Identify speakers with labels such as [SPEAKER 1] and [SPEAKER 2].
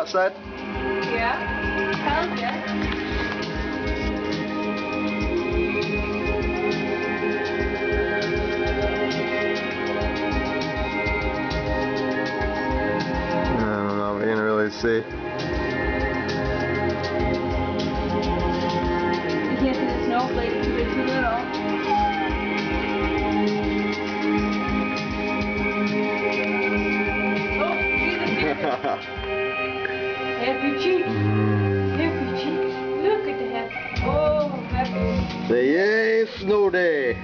[SPEAKER 1] outside?
[SPEAKER 2] Yeah. Hell yeah.
[SPEAKER 1] I don't know if we can really see.
[SPEAKER 2] You can't see the snowflakes because they're too little. Oh, Jesus, Jesus. Happy cheeks. Happy cheeks. Look at the happy. Oh, happy.
[SPEAKER 1] Say yay, snow day.